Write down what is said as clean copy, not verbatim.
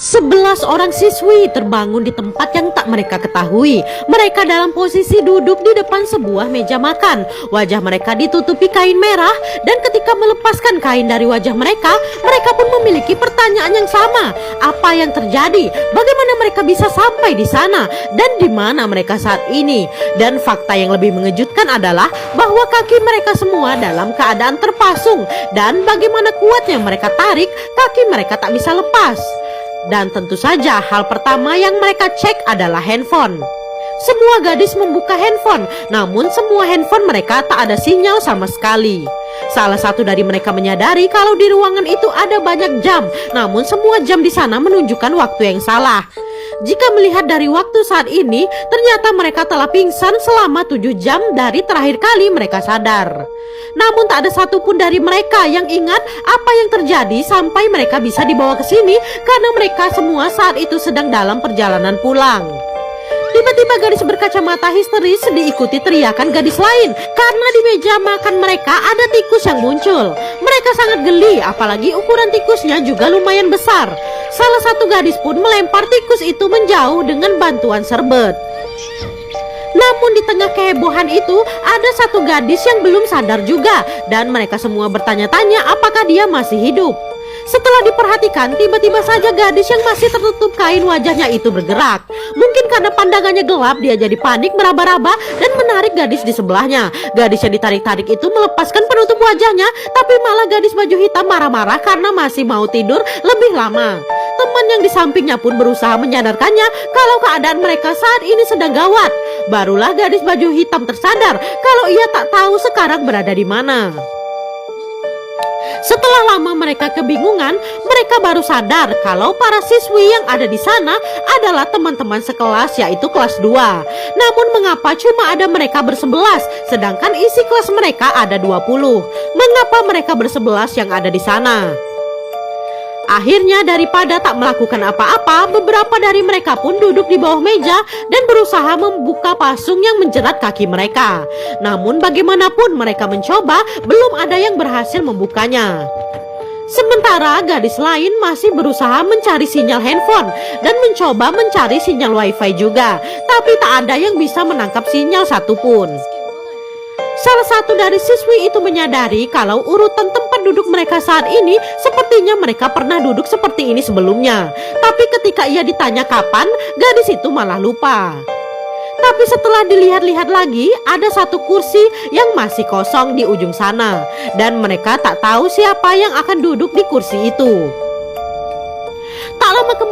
11 orang siswi terbangun di tempat yang tak mereka ketahui. Mereka dalam posisi duduk di depan sebuah meja makan. Wajah mereka ditutupi kain merah, dan ketika melepaskan kain dari wajah mereka, mereka pun memiliki pertanyaan yang sama. Apa yang terjadi? Bagaimana mereka bisa sampai di sana? Dan di mana mereka saat ini? Dan fakta yang lebih mengejutkan adalah bahwa kaki mereka semua dalam keadaan terpasung, dan bagaimana kuatnya mereka tarik, kaki mereka tak bisa lepas. Dan tentu saja hal pertama yang mereka cek adalah handphone. Semua gadis membuka handphone, namun semua handphone mereka tak ada sinyal sama sekali. Salah satu dari mereka menyadari kalau di ruangan itu ada banyak jam, namun semua jam di sana menunjukkan waktu yang salah. Jika melihat dari waktu saat ini, ternyata mereka telah pingsan selama 7 jam dari terakhir kali mereka sadar. Namun tak ada satupun dari mereka yang ingat apa yang terjadi sampai mereka bisa dibawa ke sini, karena mereka semua saat itu sedang dalam perjalanan pulang. Tiba-tiba gadis berkacamata histeris diikuti teriakan gadis lain karena di meja makan mereka ada tikus yang muncul. Mereka sangat geli, apalagi ukuran tikusnya juga lumayan besar. Salah satu gadis pun melempar tikus itu menjauh dengan bantuan serbet. Namun di tengah kehebohan itu ada satu gadis yang belum sadar juga, dan mereka semua bertanya-tanya apakah dia masih hidup. Setelah diperhatikan, tiba-tiba saja gadis yang masih tertutup kain wajahnya itu bergerak. Mungkin karena pandangannya gelap, dia jadi panik meraba-raba dan menarik gadis di sebelahnya. Gadis yang ditarik-tarik itu melepaskan penutup wajahnya, tapi malah gadis baju hitam marah-marah karena masih mau tidur lebih lama. Teman yang di sampingnya pun berusaha menyadarkannya kalau keadaan mereka saat ini sedang gawat. Barulah gadis baju hitam tersadar kalau ia tak tahu sekarang berada di mana. Setelah lama mereka kebingungan, mereka baru sadar kalau para siswi yang ada di sana adalah teman-teman sekelas, yaitu kelas 2. Namun mengapa cuma ada mereka bersebelas, sedangkan isi kelas mereka ada 20? Mengapa mereka bersebelas yang ada di sana? Akhirnya daripada tak melakukan apa-apa, beberapa dari mereka pun duduk di bawah meja dan berusaha membuka pasung yang menjerat kaki mereka. Namun bagaimanapun mereka mencoba, belum ada yang berhasil membukanya. Sementara gadis lain masih berusaha mencari sinyal handphone dan mencoba mencari sinyal wifi juga, tapi tak ada yang bisa menangkap sinyal satupun. Salah satu dari siswi itu menyadari kalau urutan tempat duduk mereka saat ini sepertinya mereka pernah duduk seperti ini sebelumnya. Tapi ketika ia ditanya kapan, gadis itu malah lupa. Tapi setelah dilihat-lihat lagi, ada satu kursi yang masih kosong di ujung sana, dan mereka tak tahu siapa yang akan duduk di kursi itu. Tak lama kemudian